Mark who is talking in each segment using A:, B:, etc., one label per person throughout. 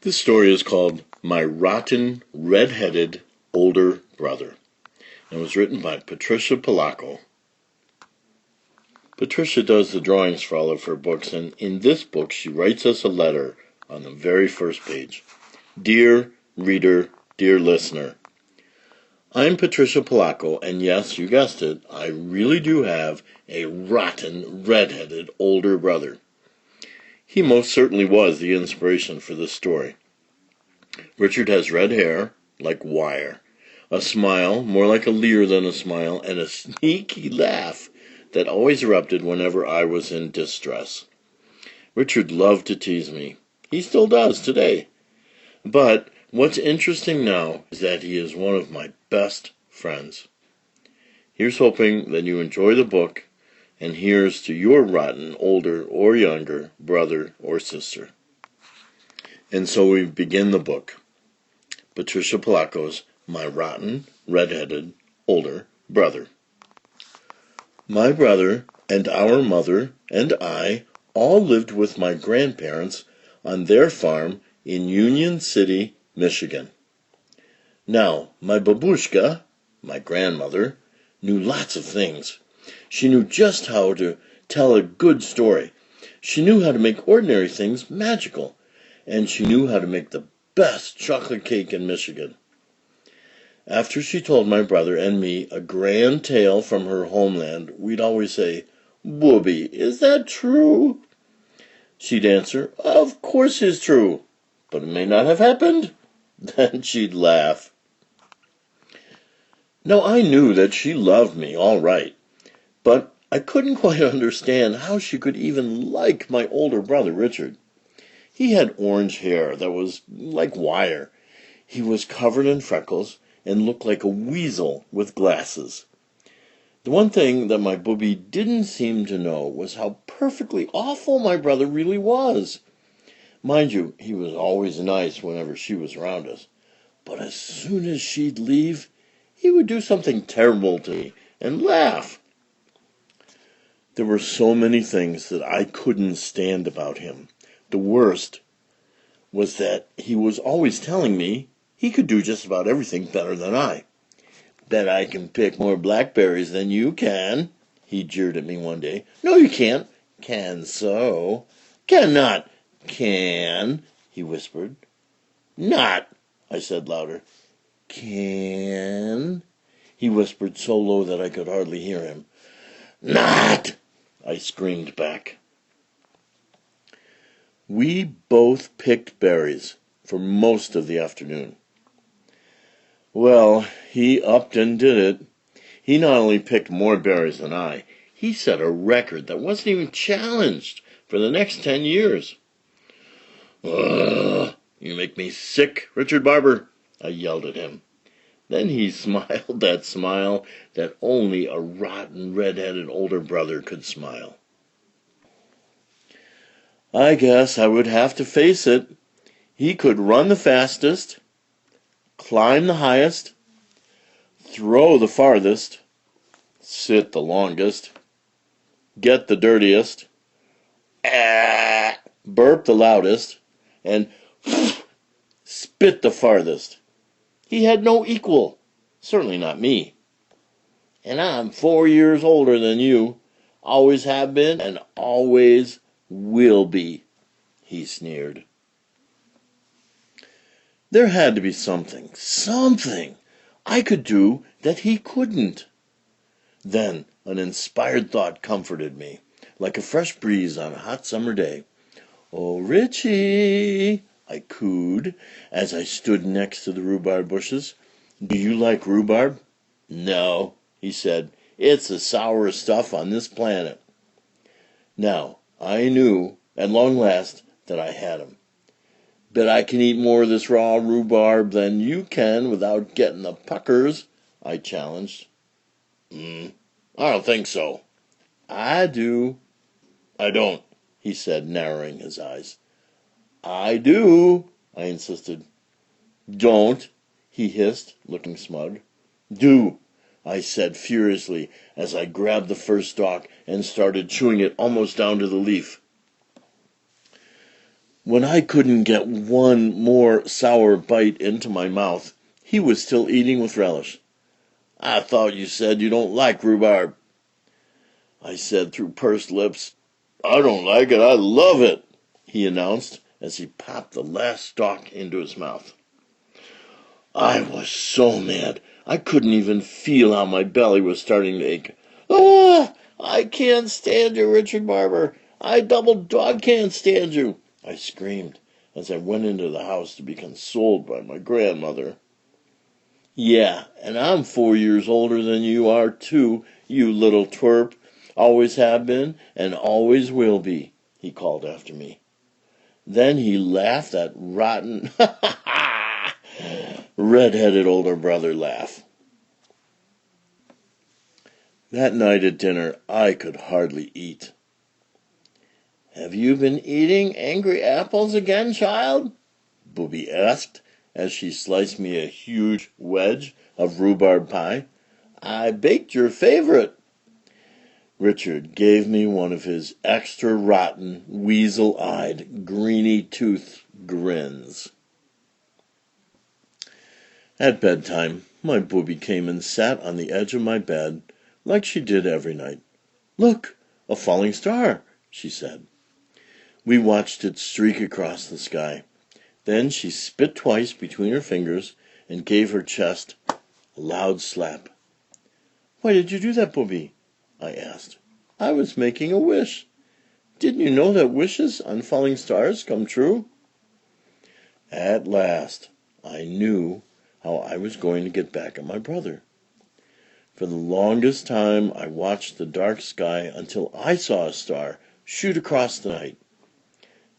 A: This story is called My Rotten Red-Headed Older Brother and was written by Patricia Polacco. Patricia does the drawings for all of her books, and in this book she writes us a letter on the very first page. Dear reader, dear listener, I'm Patricia Polacco, and yes, you guessed it, I really do have a rotten, red-headed older brother. He most certainly was the inspiration for this story. Richard has red hair, like wire, a smile more like a leer than a smile, and a sneaky laugh that always erupted whenever I was in distress. Richard loved to tease me. He still does today. But what's interesting now is that he is one of my best friends. Here's hoping that you enjoy the book, and here's to your rotten older or younger brother or sister. And so we begin the book. Patricia Polacco's My Rotten, Red-Headed Older Brother. My brother and our mother and I all lived with my grandparents on their farm in Union City, Michigan. Now, my babushka, my grandmother, knew lots of things. She knew just how to tell a good story. She knew how to make ordinary things magical. And she knew how to make the best chocolate cake in Michigan. After she told my brother and me a grand tale from her homeland, we'd always say, "Booby, is that true?" She'd answer, "Of course it's true, but it may not have happened." Then she'd laugh. Now, I knew that she loved me, all right, but I couldn't quite understand how she could even like my older brother, Richard. He had orange hair that was like wire. He was covered in freckles and looked like a weasel with glasses. The one thing that my booby didn't seem to know was how perfectly awful my brother really was. Mind you, he was always nice whenever she was around us. But as soon as she'd leave, he would do something terrible to me and laugh. There were so many things that I couldn't stand about him. The worst was that he was always telling me he could do just about everything better than I. "Bet I can pick more blackberries than you can," he jeered at me one day. "No, you can't." "Can so." "Cannot." "Can," he whispered. "Not," I said louder. "Can," he whispered so low that I could hardly hear him. "Not," I screamed back. We both picked berries for most of the afternoon. Well, he upped and did it. He not only picked more berries than I, he set a record that wasn't even challenged for the next 10 years. "Ugh, you make me sick, Richard Barber," I yelled at him. Then he smiled that smile that only a rotten, red-headed older brother could smile. I guess I would have to face it. He could run the fastest, climb the highest, throw the farthest, sit the longest, get the dirtiest, burp the loudest, and spit the farthest. He had no equal, certainly not me. "And I'm 4 years older than you, always have been and always will be," he sneered. There had to be something I could do that he couldn't. Then an inspired thought comforted me, like a fresh breeze on a hot summer day. "Oh, Richie," I cooed as I stood next to the rhubarb bushes. "Do you like rhubarb?" "No," he said. "It's the sourest stuff on this planet." Now, I knew, at long last, that I had him. "Bet I can eat more of this raw rhubarb than you can without getting the puckers," I challenged. I don't think so." "I do." "I don't," he said, narrowing his eyes. "I do," I insisted. "Don't," he hissed, looking smug. "Do," I said furiously as I grabbed the first stalk and started chewing it almost down to the leaf. When I couldn't get one more sour bite into my mouth, he was still eating with relish. "I thought you said you don't like rhubarb," I said through pursed lips. "I don't like it, I love it," he announced as he popped the last stalk into his mouth. I was so mad, I couldn't even feel how my belly was starting to ache. "Ah, I can't stand you, Richard Barber. I double dog can't stand you," I screamed as I went into the house to be consoled by my grandmother. "Yeah, and I'm 4 years older than you are, too, you little twerp. Always have been and always will be," he called after me. Then he laughed that rotten, red-headed older brother laugh. That night at dinner, I could hardly eat. "Have you been eating angry apples again, child?" Booby asked as she sliced me a huge wedge of rhubarb pie. "I baked your favorite." Richard gave me one of his extra rotten, weasel-eyed, greeny-toothed grins. At bedtime, my booby came and sat on the edge of my bed, like she did every night. "Look, a falling star," she said. We watched it streak across the sky. Then she spit twice between her fingers and gave her chest a loud slap. "Why did you do that, Booby?" I asked. "I was making a wish. Didn't you know that wishes on falling stars come true?" At last, I knew how I was going to get back at my brother. For the longest time, I watched the dark sky until I saw a star shoot across the night.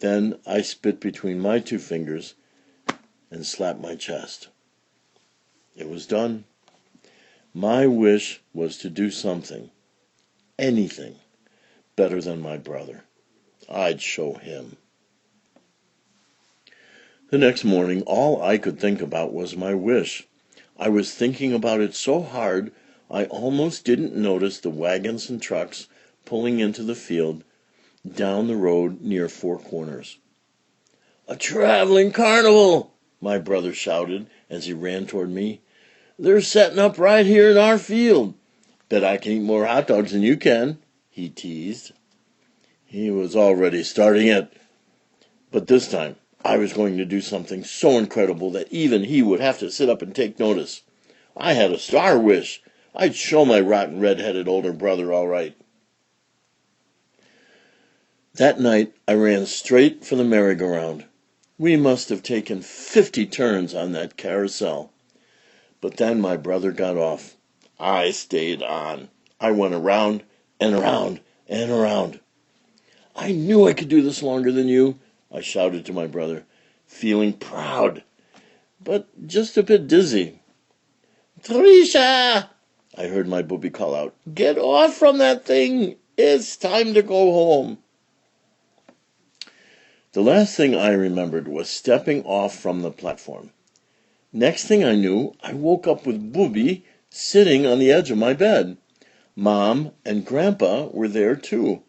A: Then I spit between my two fingers and slapped my chest. It was done. My wish was to do something, anything, better than my brother. I'd show him. The next morning, all I could think about was my wish. I was thinking about it so hard, I almost didn't notice the wagons and trucks pulling into the field down the road near Four Corners. "A traveling carnival!" my brother shouted as he ran toward me. "They're setting up right here in our field. Bet I can eat more hot dogs than you can," he teased. He was already starting it, but this time I was going to do something so incredible that even he would have to sit up and take notice. I had a star wish. I'd show my rotten red-headed older brother all right. That night I ran straight for the merry-go-round. We must have taken 50 turns on that carousel. But then my brother got off. I stayed on. I went around and around and around. "I knew I could do this longer than you," I shouted to my brother, feeling proud, but just a bit dizzy. "Trisha!" I heard my booby call out. "Get off from that thing. It's time to go home." The last thing I remembered was stepping off from the platform. Next thing I knew, I woke up with Booby sitting on the edge of my bed. Mom and Grandpa were there too.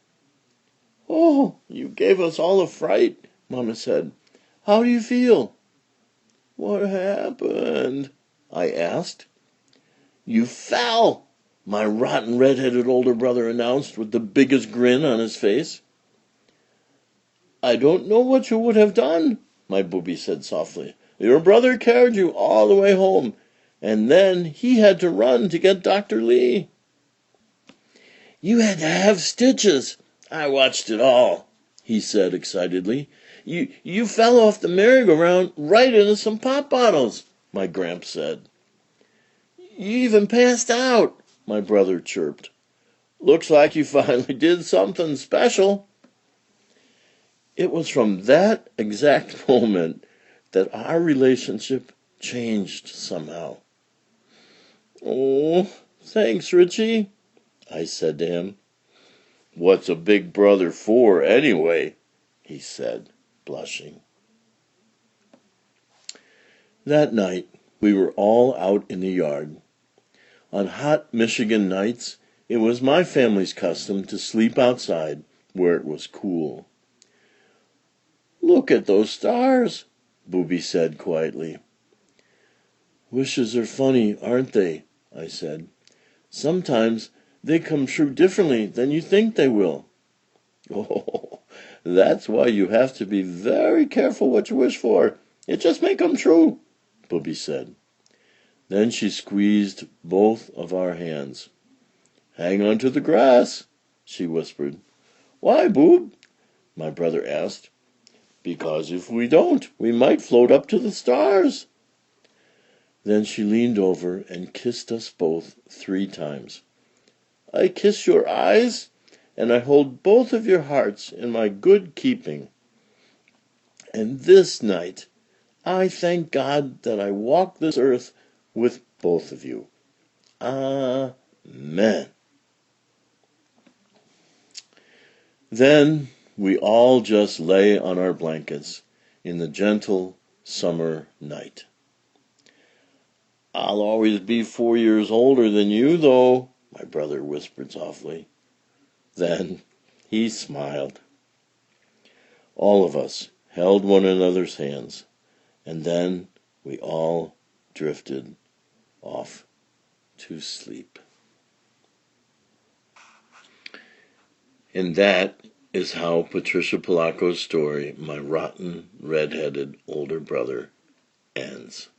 A: "Oh, you gave us all a fright," Mama said. "How do you feel?" "What happened?" I asked. "You fell," my rotten red-headed older brother announced with the biggest grin on his face. "I don't know what you would have done," my booby said softly. "Your brother carried you all the way home, and then he had to run to get Dr. Lee." "You had to have stitches. I watched it all," he said excitedly. You fell off the merry-go-round right into some pop bottles," my gramp said. "You even passed out," my brother chirped. "Looks like you finally did something special." It was from that exact moment that our relationship changed somehow. "Oh, thanks, Richie," I said to him. "What's a big brother for, anyway?" he said, blushing. That night, we were all out in the yard. On hot Michigan nights, it was my family's custom to sleep outside where it was cool. "Look at those stars," Booby said quietly. "Wishes are funny, aren't they?" I said. "Sometimes they come true differently than you think they will." "Oh, that's why you have to be very careful what you wish for. It just may come true," Booby said. Then she squeezed both of our hands. "Hang on to the grass," she whispered. "Why, Boob?" my brother asked. "Because if we don't, we might float up to the stars." Then she leaned over and kissed us both 3 times. "I kiss your eyes, and I hold both of your hearts in my good keeping. And this night, I thank God that I walk this earth with both of you. Amen." Then we all just lay on our blankets in the gentle summer night. "I'll always be 4 years older than you, though," my brother whispered softly. Then he smiled. All of us held one another's hands, and then we all drifted off to sleep. And that is how Patricia Polacco's story, My Rotten Red-Headed Older Brother, ends.